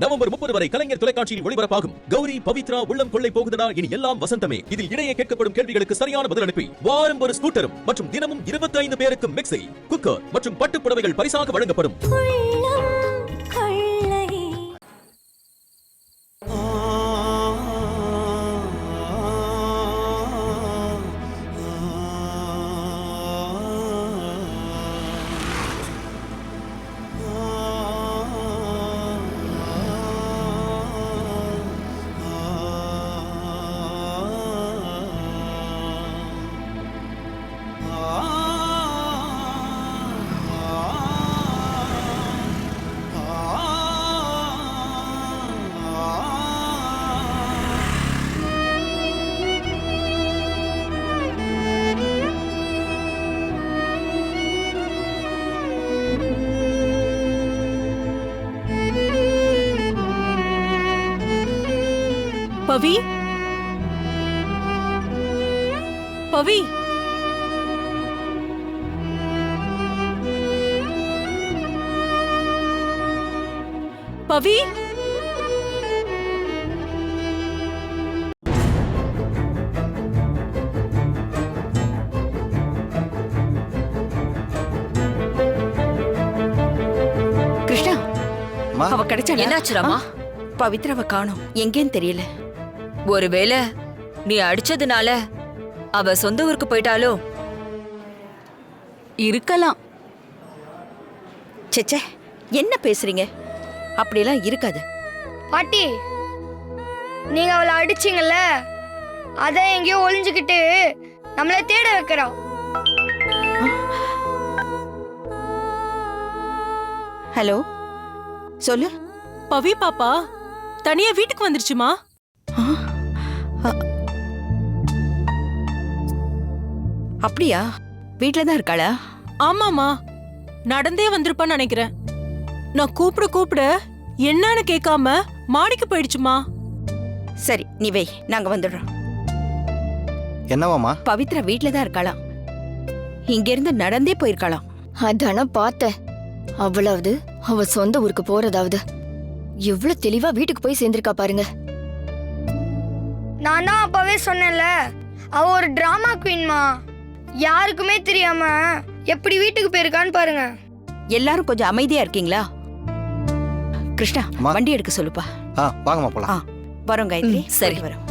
November 30 வரை கலைஞர் தொலைக்காட்சியில் ஒளிபரப்பாகும் கௌரி பவித்ரா உள்ளம் கொள்ளை போகுதடா இனி எல்லாம் வசந்தமே. இதில் இடையே கேட்கப்படும் கேள்விகளுக்கு சரியான பதில் அனுப்பி வாரம் ஒரு ஸ்கூட்டரும் மற்றும் தினமும் 25 பேருக்கு மிக்ஸி, குக்கர் மற்றும் பட்டுப் புடவைகள் பரிசாக வழங்கப்படும். பவி, பவி, பவி, கிருஷ்ணா, அவ கிடைச்சாளா? என்னாச்சு ராமா? பவித்ராவை காணோம், எங்கேன்னு தெரியல. ஒருவேளை நீ அடிச்சதுனால அவ சொந்த ஊருக்கு போயிட்டாலோ? இருக்கலாம். சேச்சே, என்ன பேசுறீங்க? அப்படியெல்லாம் இருக்காது. பாட்டி, நீங்க அவளை அடிச்சீங்கல்ல, அத எங்கேயோ ஒளிஞ்சுக்கிட்டு நம்மள தேட வைக்கிறா. ஹலோ, சொல்லு. பவி பாப்பா தனியா வீட்டுக்கு வந்துருச்சுமா. அப்படியா? வீட்டுல தான் இருக்காளா? ஆமாமா, நடந்தே வந்திருப்பான்னு நினைக்கிறேன். நான் கூப்பிட என்னன்னு கேட்காம மாடிக்கு போயிடுச்சுமா. சரி, நீ வை, நாங்க வந்துடுறோம். என்னவாமா? பவித்ரா வீட்டுல தான் இருக்காளாம். இங்க இருந்து நடந்தே போயிருக்காளாம். அதான பார்த்தேன். அவ்வளவு அவ சொந்த ஊருக்கு போறதாவது எவ்வளவு தெளிவா வீட்டுக்கு போய் சேர்ந்திருக்கா பாருங்க. நான் தான் அப்பவே சொன்னேன்ல, அவ ஒரு டிராமா குவீன்மா. யாருக்குமே தெரியாம எப்படி வீட்டுக்கு போயிருக்கான்னு பாருங்க. எல்லாரும் கொஞ்சம் அமைதியா இருக்கீங்களா? கிருஷ்ணா, வண்டி எடுக்க சொல்லுப்பா. வாங்கம்மா போலாம். வரோம் காயத்ரி. சரி. வரோம்.